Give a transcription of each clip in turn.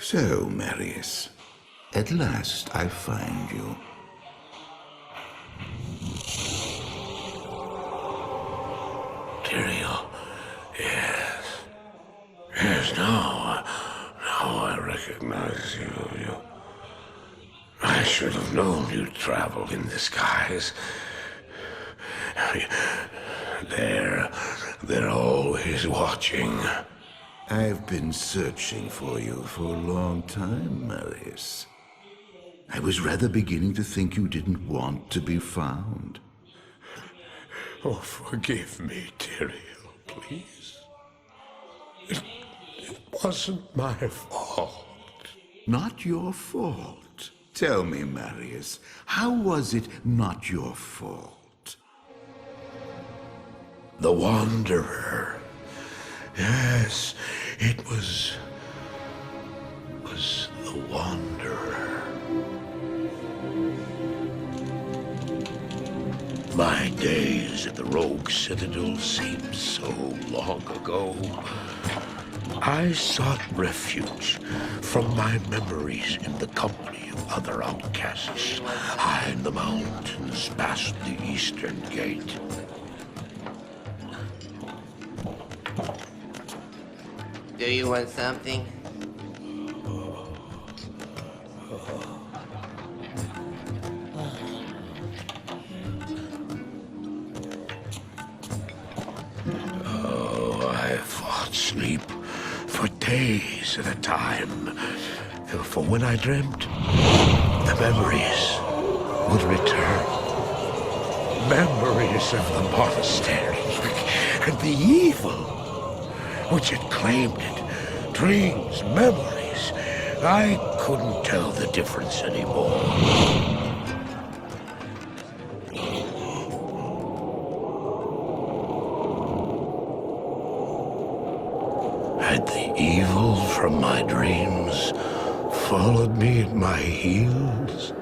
So, Marius, at last I find you. Tyrael, yes. Yes, now I recognize you. I should have known you'd travel in disguise. They're always watching. I've been searching for you for a long time, Marius. I was rather beginning to think you didn't want to be found. Oh, forgive me, Tyrael, please. It wasn't my fault. Not your fault. Tell me, Marius, how was it not your fault? The Wanderer. Yes, it was the Wanderer. My days at the Rogue Citadel seemed so long ago. I sought refuge from my memories in the company of other outcasts, high in the mountains past the Eastern Gate. Do you want something? Oh, I fought sleep for days at a time. For when I dreamt, the memories would return. Memories of the monastery and the evil which had claimed it. Dreams, memories. I couldn't tell the difference anymore. Had the evil from my dreams followed me at my heels?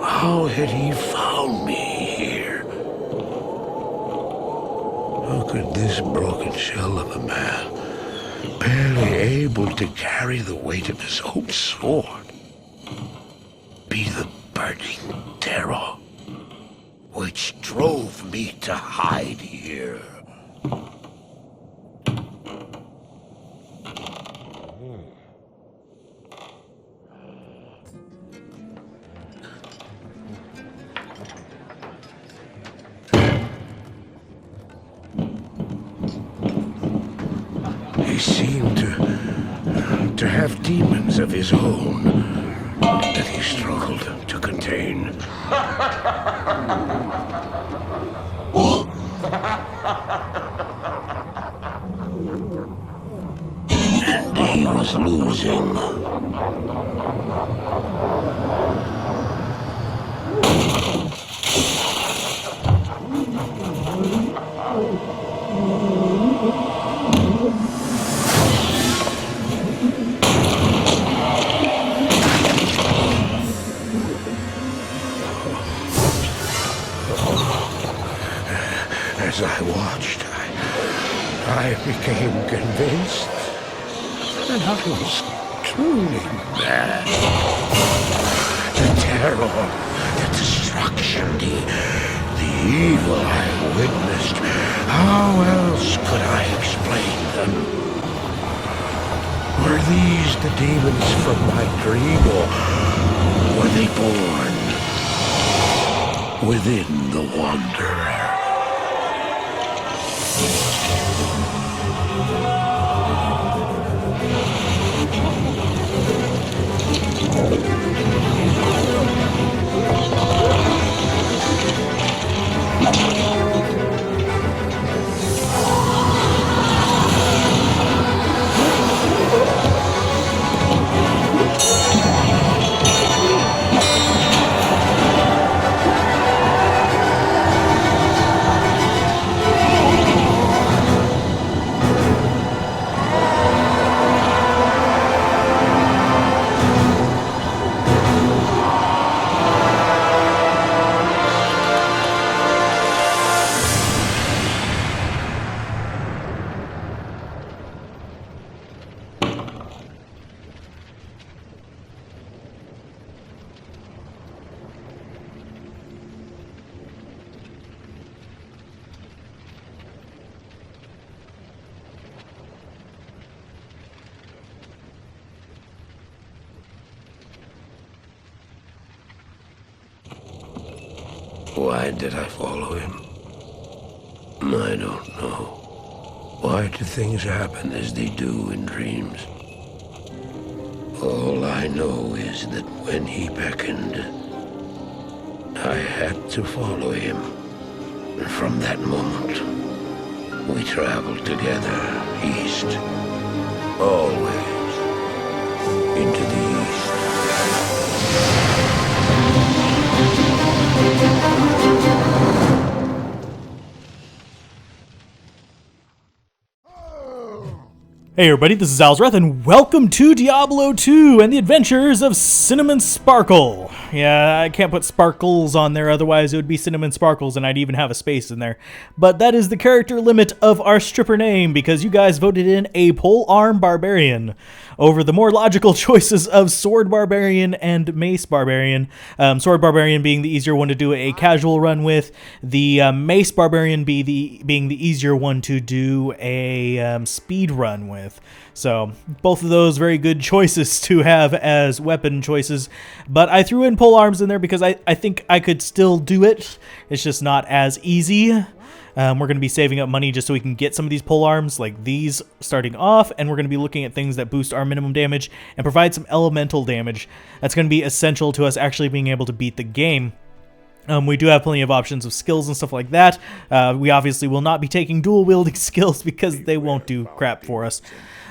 How had he found me here? How could this broken shell of a man, barely able to carry the weight of his own sword, be the burning terror which drove me to hide here? He seemed to have demons of his own that he struggled to contain. And he was losing. As I watched, I became convinced that I was truly mad. The terror, the destruction, the evil I witnessed, how else could I explain them? Were these the demons from my dream, or were they born within the Wanderer? Why did I follow him? I don't know. Why do things happen as they do in dreams? All I know is that when he beckoned, I had to follow him. And from that moment, we traveled together east. Always into the east. Hey everybody, this is Alzorath, and welcome to Diablo 2 and the Adventures of Cinnamon Sparkle. Yeah, I can't put sparkles on there, otherwise it would be Cinnamon Sparkles and I'd even have a space in there. But that is the character limit of our stripper name, because you guys voted in a Polearm Barbarian over the more logical choices of Sword Barbarian and Mace Barbarian. Sword Barbarian being the easier one to do a casual run with, the Mace Barbarian being the easier one to do a speed run with. So both of those very good choices to have as weapon choices, but I threw in polearms in there because I think I could still do it. It's just not as easy. We're going to be saving up money just so we can get some of these polearms like these starting off, and we're going to be looking at things that boost our minimum damage and provide some elemental damage. That's going to be essential to us actually being able to beat the game. We do have plenty of options of skills and stuff like that. We obviously will not be taking dual wielding skills because they won't do crap for us.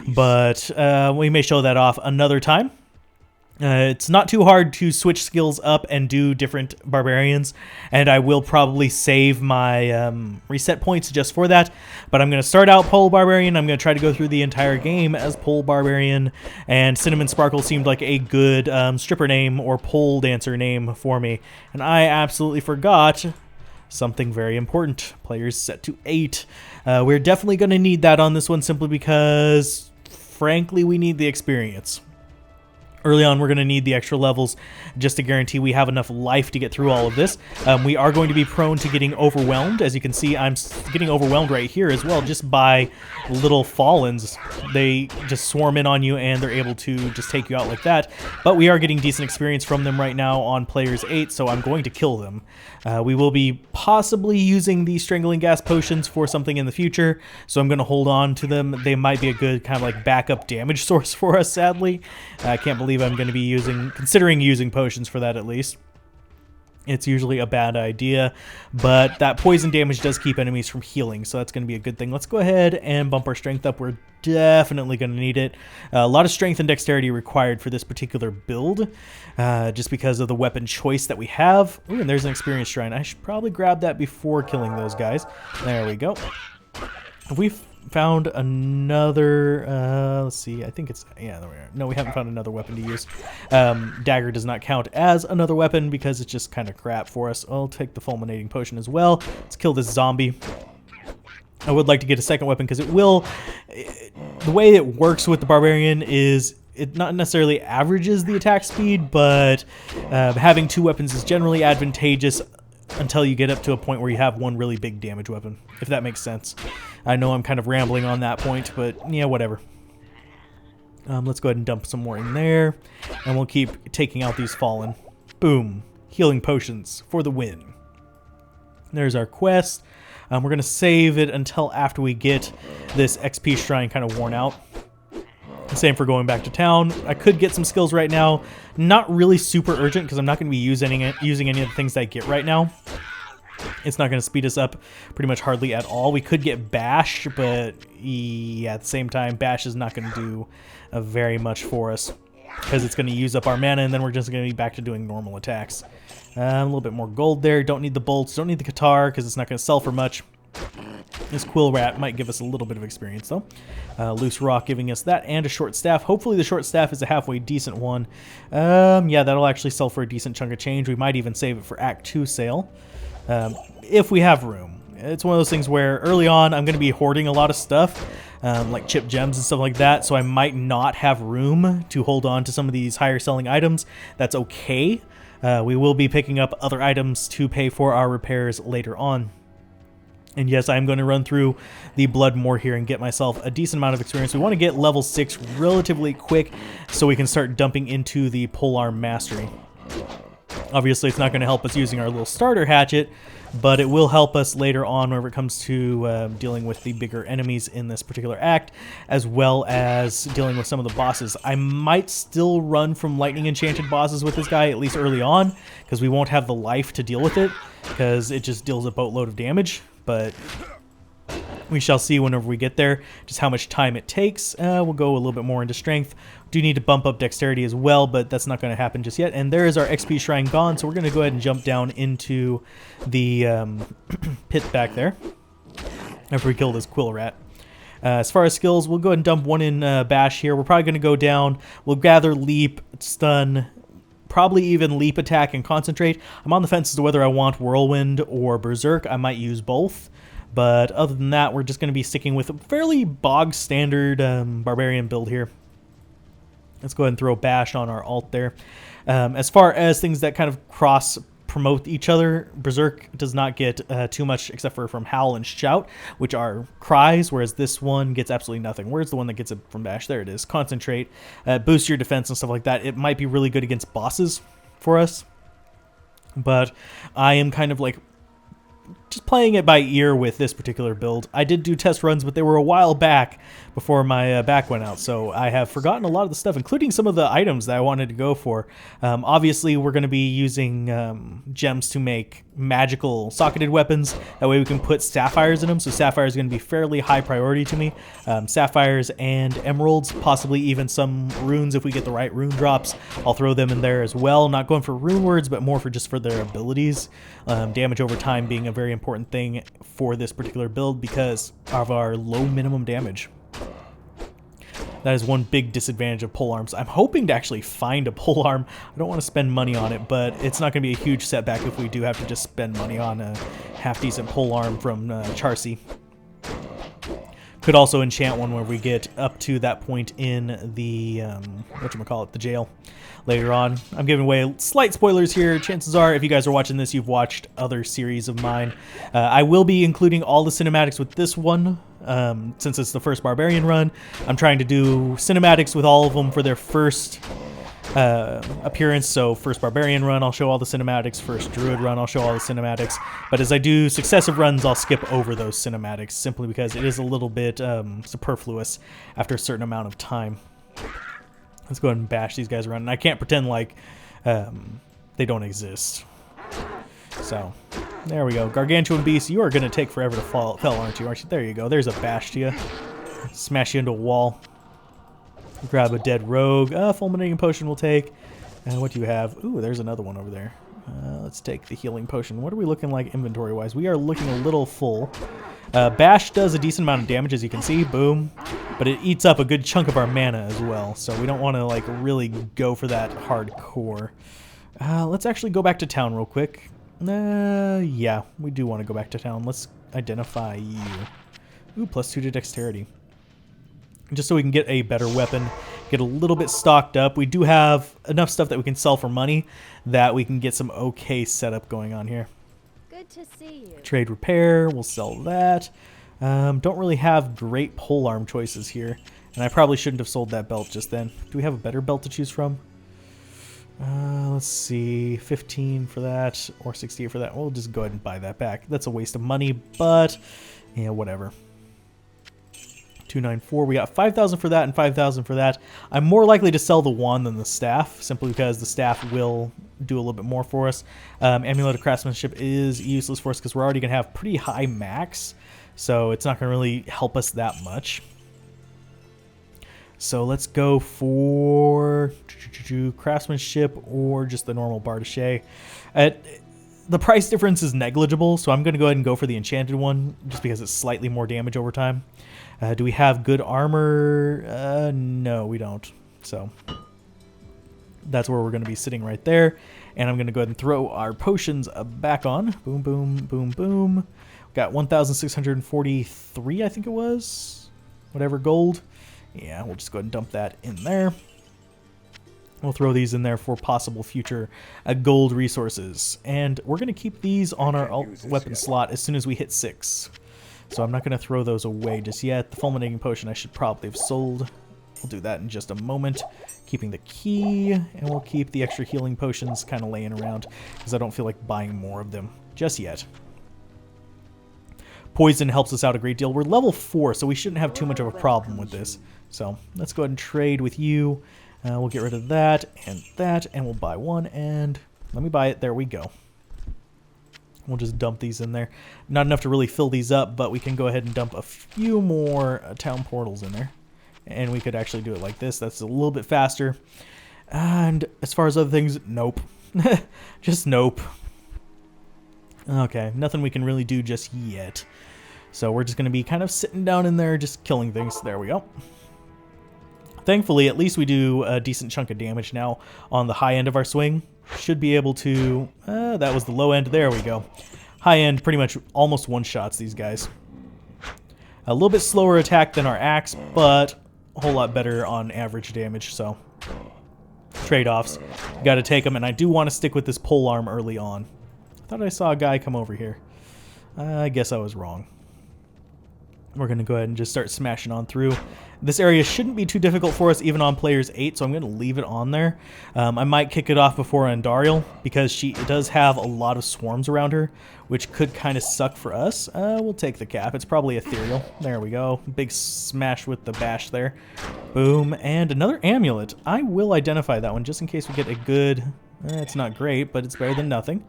But we may show that off another time. It's not too hard to switch skills up and do different barbarians, and I will probably save my reset points just for that. But I'm going to start out Pole Barbarian. I'm going to try to go through the entire game as Pole Barbarian, and Cinnamon Sparkle seemed like a good stripper name or pole dancer name for me. And I absolutely forgot something very important. Players set to 8. We're definitely going to need that on this one simply because, frankly, we need the experience. Early on, we're going to need the extra levels just to guarantee we have enough life to get through all of this. We are going to be prone to getting overwhelmed. As you can see, I'm getting overwhelmed right here as well just by little fallens. They just swarm in on you and they're able to just take you out like that. But we are getting decent experience from them right now on players 8, so I'm going to kill them. We will be possibly using the strangling gas potions for something in the future, so I'm going to hold on to them. They might be a good kind of like backup damage source for us, sadly. I can't believe I'm going to be considering using potions for that at least. It's usually a bad idea, but that poison damage does keep enemies from healing, so that's going to be a good thing. Let's go ahead and bump our strength up. We're definitely going to need it. A lot of strength and dexterity required for this particular build, just because of the weapon choice that we have. Ooh, and there's an experience shrine. I should probably grab that before killing those guys. There we go. Have we found another, let's see, I think it's, yeah, there we are. No, we haven't found another weapon to use. Dagger does not count as another weapon because it's just kind of crap for us. I'll take the fulminating potion as well. Let's kill this zombie. I would like to get a second weapon because it will, the way it works with the Barbarian is it not necessarily averages the attack speed, but having 2 weapons is generally advantageous until you get up to a point where you have one really big damage weapon, if that makes sense. I know I'm kind of rambling on that point, but yeah, whatever. Let's go ahead and dump some more in there, and we'll keep taking out these fallen. Boom. Healing potions for the win. There's our quest. We're going to save it until after we get this XP shrine kind of worn out. Same for going back to town. I could get some skills right now. Not really super urgent because I'm not going to be using any of the things that I get right now. It's not going to speed us up pretty much hardly at all. We could get Bash, but yeah, at the same time, Bash is not going to do very much for us because it's going to use up our mana, and then we're just going to be back to doing normal attacks. A little bit more gold there. Don't need the bolts. Don't need the Qatar because it's not going to sell for much. This Quill Rat might give us a little bit of experience, though. Loose Rock giving us that, and a Short Staff. Hopefully the Short Staff is a halfway decent one. Yeah, that'll actually sell for a decent chunk of change. We might even save it for Act 2 sale, if we have room. It's one of those things where early on I'm going to be hoarding a lot of stuff, like chip gems and stuff like that, so I might not have room to hold on to some of these higher selling items. That's okay. We will be picking up other items to pay for our repairs later on. And yes, I'm going to run through the Bloodmore here and get myself a decent amount of experience. We want to get level 6 relatively quick so we can start dumping into the Polearm Mastery. Obviously, it's not going to help us using our little starter hatchet, but it will help us later on whenever it comes to dealing with the bigger enemies in this particular act, as well as dealing with some of the bosses. I might still run from lightning enchanted bosses with this guy, at least early on, because we won't have the life to deal with it, because it just deals a boatload of damage, but we shall see whenever we get there just how much time it takes. We'll go a little bit more into strength. Do need to bump up dexterity as well, but that's not going to happen just yet. And there is our XP shrine gone, so we're going to go ahead and jump down into the pit back there after we kill this quill rat. As far as skills, we'll go ahead and dump one in bash here. We're probably going to go down. We'll gather, leap, stun, probably even leap attack and concentrate. I'm on the fence as to whether I want whirlwind or berserk. I might use both. But other than that, we're just going to be sticking with a fairly bog standard barbarian build here. Let's go ahead and throw bash on our alt there. As far as things that kind of cross promote each other, berserk does not get too much except for from howl and shout, which are cries, whereas this one gets absolutely nothing. Where's the one that gets it from bash? There it is. Concentrate, boost your defense and stuff like that. It might be really good against bosses for us, but I am kind of like just playing it by ear with this particular build. I did do test runs, but they were a while back before my back went out, so I have forgotten a lot of the stuff, including some of the items that I wanted to go for. Obviously, we're going to be using gems to make magical socketed weapons. That way we can put sapphires in them, so sapphires are going to be fairly high priority to me. Sapphires and emeralds, possibly even some runes if we get the right rune drops. I'll throw them in there as well. Not going for rune words, but more for just for their abilities. Damage over time being a very important thing for this particular build because of our low minimum damage. That is one big disadvantage of polearms. I'm hoping to actually find a polearm. I don't want to spend money on it, but it's not going to be a huge setback if we do have to just spend money on a half-decent polearm from Charcy. Could also enchant one when we get up to that point in the, the jail later on. I'm giving away slight spoilers here. Chances are, if you guys are watching this, you've watched other series of mine. I will be including all the cinematics with this one, since it's the first Barbarian run. I'm trying to do cinematics with all of them for their first appearance. So first Barbarian run, I'll show all the cinematics. First Druid run, I'll show all the cinematics. But as I do successive runs, I'll skip over those cinematics simply because it is a little bit superfluous after a certain amount of time. Let's go ahead and bash these guys around. And I can't pretend like they don't exist. So there we go. Gargantuan Beast, you are going to take forever to fell, aren't you? There you go. There's a bash to you. Smash you into a wall. Grab a dead rogue. Fulminating Potion we'll take. What do you have? Ooh, there's another one over there. Let's take the Healing Potion. What are we looking like inventory-wise? We are looking a little full. Bash does a decent amount of damage, as you can see. Boom. But it eats up a good chunk of our mana as well. So we don't want to like really go for that hardcore. Let's actually go back to town real quick. Yeah, we do want to go back to town. Let's identify you. Ooh, +2 to dexterity. Just so we can get a better weapon, get a little bit stocked up. We do have enough stuff that we can sell for money that we can get some okay setup going on here. Good to see you. Trade repair, we'll sell that. Don't really have great polearm choices here, and I probably shouldn't have sold that belt just then. Do we have a better belt to choose from? Let's see, 15 for that, or 68 for that. We'll just go ahead and buy that back. That's a waste of money, but yeah, whatever. 294. We got 5,000 for that and 5,000 for that. I'm more likely to sell the wand than the staff, simply because the staff will do a little bit more for us. Amulet of Craftsmanship is useless for us because we're already going to have pretty high max, so it's not going to really help us that much. So let's go for Craftsmanship or just the normal Bardache. The price difference is negligible, so I'm going to go ahead and go for the enchanted one, just because it's slightly more damage over time. Do we have good armor? No, we don't. So that's where we're going to be sitting right there. And I'm going to go ahead and throw our potions back on. Boom, boom, boom, boom. Got 1,643, I think it was. Whatever, gold. Yeah, we'll just go ahead and dump that in there. We'll throw these in there for possible future gold resources. And we're going to keep these on our alt weapon slot as soon as we hit 6. So I'm not going to throw those away just yet. The Fulminating Potion I should probably have sold. We'll do that in just a moment. Keeping the key, and we'll keep the extra healing potions kind of laying around because I don't feel like buying more of them just yet. Poison helps us out a great deal. We're level 4, so we shouldn't have too much of a problem with this. So let's go ahead and trade with you. We'll get rid of that, and we'll buy one, and let me buy it. There we go. We'll just dump these in there. Not enough to really fill these up, but we can go ahead and dump a few more town portals in there. And we could actually do it like this. That's a little bit faster. And as far as other things, nope. Just nope. Okay, nothing we can really do just yet. So we're just going to be kind of sitting down in there, just killing things. There we go. Thankfully, at least we do a decent chunk of damage now on the high end of our swing. Should be able to... that was the low end. There we go. High end pretty much almost one-shots these guys. A little bit slower attack than our axe, but a whole lot better on average damage, so... Trade-offs. Got to take them, and I do want to stick with this polearm early on. I thought I saw a guy come over here. I guess I was wrong. We're going to go ahead and just start smashing on through. This area shouldn't be too difficult for us, even on players 8, so I'm going to leave it on there. I might kick it off before Andariel, because she does have a lot of swarms around her, which could kind of suck for us. We'll take the cap. It's probably ethereal. There we go. Big smash with the bash there. Boom. And another amulet. I will identify that one, just in case we get a good... it's not great, but it's better than nothing.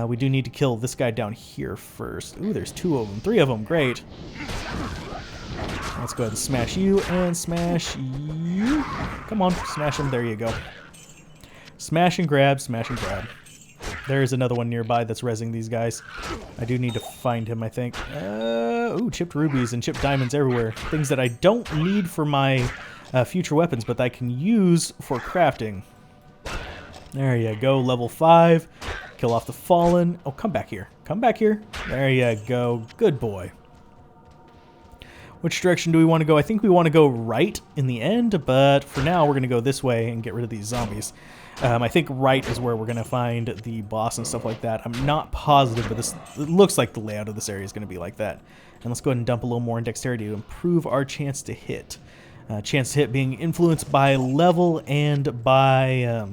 We do need to kill this guy down here first. Ooh, there's 2 of them. 3 of them. Great. Let's go ahead and smash you and smash you. Come on, smash him. There you go. Smash and grab, smash and grab. There's another one nearby that's rezzing these guys. I do need to find him, I think. Ooh, chipped rubies and chipped diamonds everywhere. Things that I don't need for my future weapons, but that I can use for crafting. There you go, level 5. Kill off the fallen. Oh, come back here. Come back here. There you go. Good boy. Which direction do we want to go? I think we want to go right in the end, but for now we're going to go this way and get rid of these zombies. I think right is where we're going to find the boss and stuff like that. I'm not positive, but it looks like the layout of this area is going to be like that. And let's go ahead and dump a little more in dexterity to improve our chance to hit. Chance to hit being influenced by level and by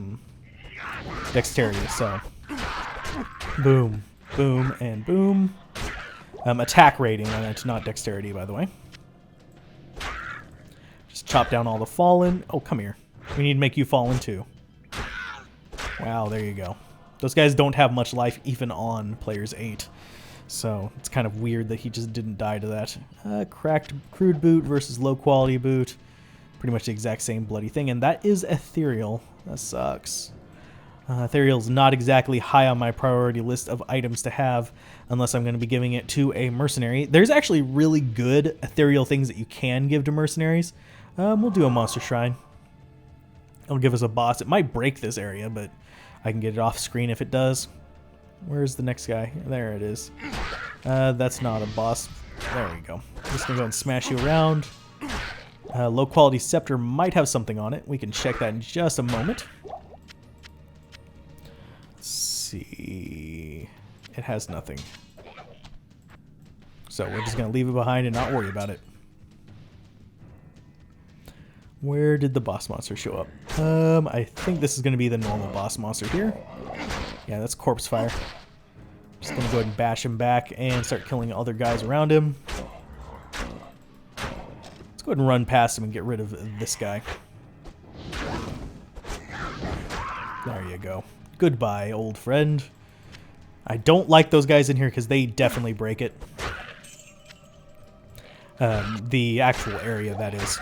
dexterity. So, boom, boom, and boom. Attack rating, and it's not dexterity, by the way. Just chop down all the fallen. Oh, come here. We need to make you fallen too. Wow, there you go. Those guys don't have much life even on players 8. So it's kind of weird that he just didn't die to that. Cracked crude boot versus low quality boot. Pretty much the exact same bloody thing. And that is ethereal. That sucks. Ethereal's not exactly high on my priority list of items to have unless I'm going to be giving it to a mercenary. There's actually really good ethereal things that you can give to mercenaries. We'll do a monster shrine. It'll give us a boss. It might break this area, but I can get it off screen if it does. Where's the next guy? There it is. That's not a boss. There we go. Just going to go and smash you around. Low quality scepter might have something on it. We can check that in just a moment. Let's see. It has nothing. So we're just going to leave it behind and not worry about it. Where did the boss monster show up? I think this is going to be the normal boss monster here. Yeah, that's corpse fire. Just going to go ahead and bash him back and start killing other guys around him. Let's go ahead and run past him and get rid of this guy. There you go. Goodbye, old friend. I don't like those guys in here because they definitely break it. The actual area, that is.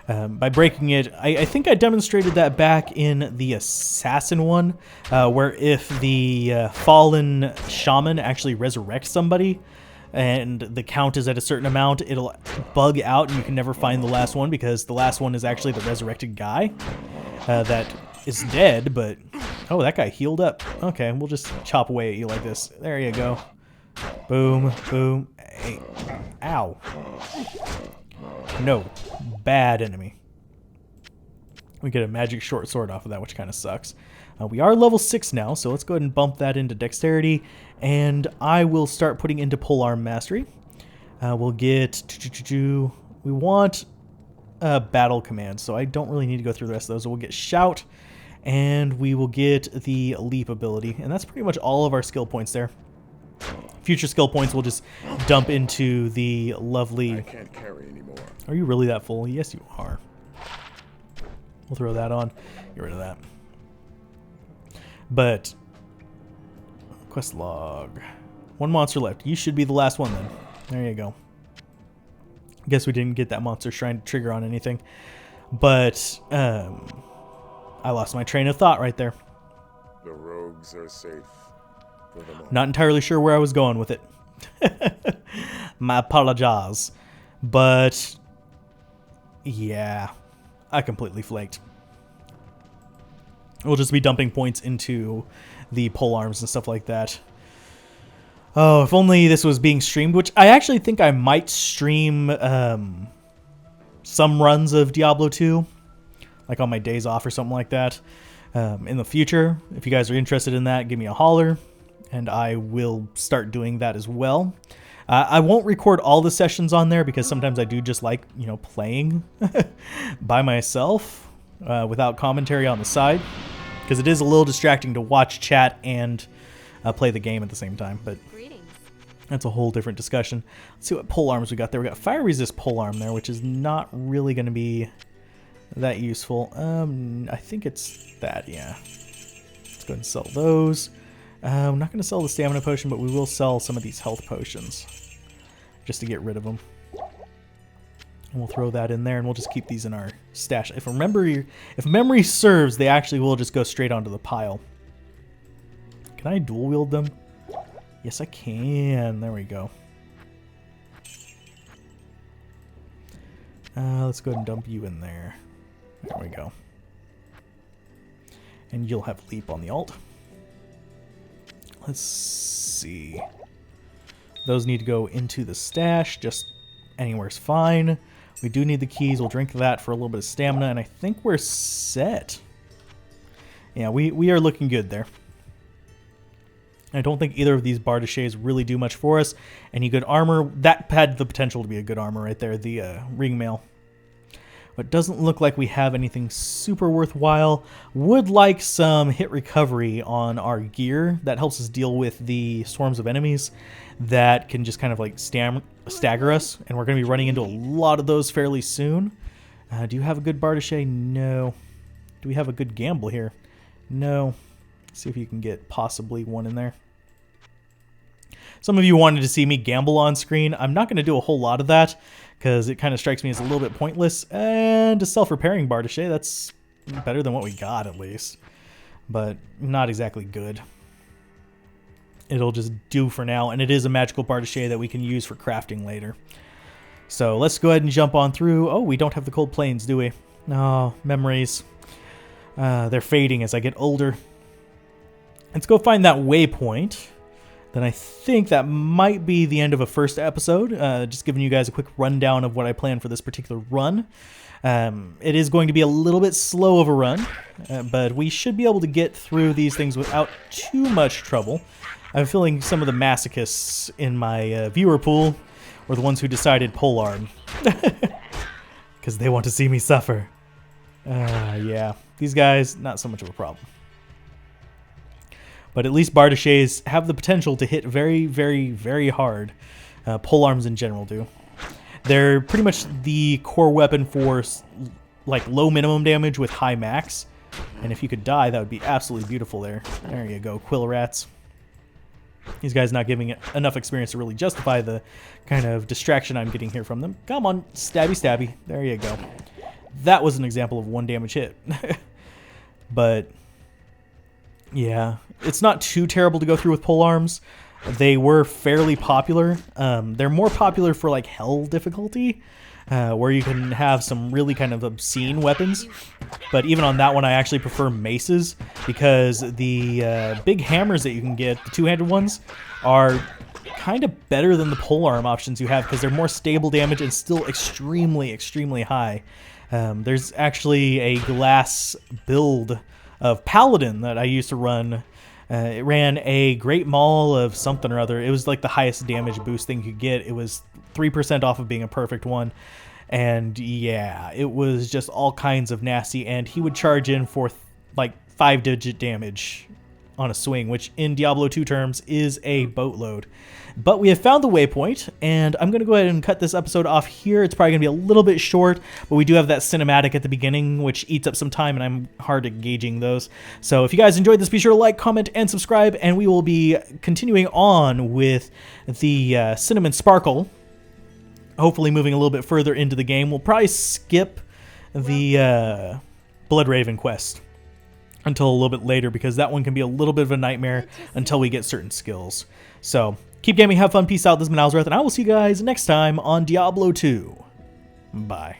By breaking it, I think I demonstrated that back in the assassin one, where if the fallen shaman actually resurrects somebody and the count is at a certain amount, it'll bug out and you can never find the last one because the last one is actually the resurrected guy that is dead, but... Oh, that guy healed up. Okay, we'll just chop away at you like this. There you go. Boom, boom. Hey. Ow. No. Bad enemy. We get a magic short sword off of that, which kind of sucks. We are level 6 now, so let's go ahead and bump that into dexterity, and I will start putting into polearm mastery. We'll get... We want battle commands, so I don't really need to go through the rest of those. We'll get Shout, and we will get the Leap ability, and that's pretty much all of our skill points there. Future skill points we'll just dump into the lovely... I can't carry anymore. Are you really that full? Yes, you are. We'll throw that on. Get rid of that. But... Quest log. One monster left. You should be the last one then. There you go. Guess we didn't get that monster shrine to trigger on anything. But, I lost my train of thought right there. The rogues are safe for the moment. Not entirely sure where I was going with it. My apologies. But, yeah, I completely flaked. We'll just be dumping points into the polearms and stuff like that. Oh, if only this was being streamed, which I actually think I might stream some runs of Diablo 2, like on my days off or something like that, in the future. If you guys are interested in that, give me a holler, and I will start doing that as well. I won't record all the sessions on there because sometimes I do just like, you know, playing by myself without commentary on the side, because it is a little distracting to watch chat and play the game at the same time, but that's a whole different discussion. Let's see what polearms we got there. We got fire resist polearm there, which is not really going to be that useful. I think it's that, yeah. Let's go ahead and sell those. I'm not going to sell the stamina potion, but we will sell some of these health potions just to get rid of them. And we'll throw that in there, and we'll just keep these in our stash. If memory serves, they actually will just go straight onto the pile. Can I dual wield them? Yes, I can. There we go. Let's go ahead and dump you in there. There we go. And you'll have leap on the alt. Let's see. Those need to go into the stash. Just anywhere's fine. We do need the keys. We'll drink that for a little bit of stamina, and I think we're set. Yeah, we are looking good there. I don't think either of these Bardichets really do much for us. Any good armor? That had the potential to be a good armor right there, the ringmail. But it doesn't look like we have anything super worthwhile. Would like some hit recovery on our gear. That helps us deal with the swarms of enemies that can just kind of like stagger us. And we're going to be running into a lot of those fairly soon. Do you have a good Bardichet? No. Do we have a good gamble here? No. See if you can get possibly one in there. Some of you wanted to see me gamble on screen. I'm not going to do a whole lot of that because it kind of strikes me as a little bit pointless. And a self-repairing Bardichet, that's better than what we got at least. But not exactly good. It'll just do for now. And it is a magical Bardichet that we can use for crafting later. So let's go ahead and jump on through. Oh, we don't have the Cold Plains, do we? No, memories. They're fading as I get older. Let's go find that waypoint. Then I think that might be the end of a first episode. Just giving you guys a quick rundown of what I plan for this particular run. It is going to be a little bit slow of a run, but we should be able to get through these things without too much trouble. I'm feeling some of the masochists in my viewer pool were the ones who decided polearm. Because they want to see me suffer. Yeah, these guys, not so much of a problem. But at least Bardichets have the potential to hit very, very, very hard. Polearms in general do. They're pretty much the core weapon for like low minimum damage with high max. And if you could die, that would be absolutely beautiful there. There you go, Quill Rats. These guys not giving it enough experience to really justify the kind of distraction I'm getting here from them. Come on, stabby, stabby. There you go. That was an example of one damage hit. But yeah, it's not too terrible to go through with polearms. They were fairly popular. They're more popular for like hell difficulty, where you can have some really kind of obscene weapons. But even on that one, I actually prefer maces because the big hammers that you can get, the two-handed ones, are kind of better than the polearm options you have because they're more stable damage and still extremely, extremely high. There's actually a glass build of Paladin that I used to run. It ran a Great Maul of something or other. It was like the highest damage boost thing you could get. It was 3% off of being a perfect one. And yeah, it was just all kinds of nasty, and he would charge in for like 5-digit damage on a swing, which in Diablo 2 terms is a boatload. But we have found the waypoint, and I'm going to go ahead and cut this episode off here. It's probably going to be a little bit short, but we do have that cinematic at the beginning, which eats up some time, and I'm hard at gauging those. So if you guys enjoyed this, be sure to like, comment, and subscribe, and we will be continuing on with the Cinnamon Sparkle, hopefully moving a little bit further into the game. We'll probably skip the Bloodraven quest until a little bit later, because that one can be a little bit of a nightmare until we get certain skills. So keep gaming, have fun, peace out. This has been Alzorath, and I will see you guys next time on Diablo 2. Bye.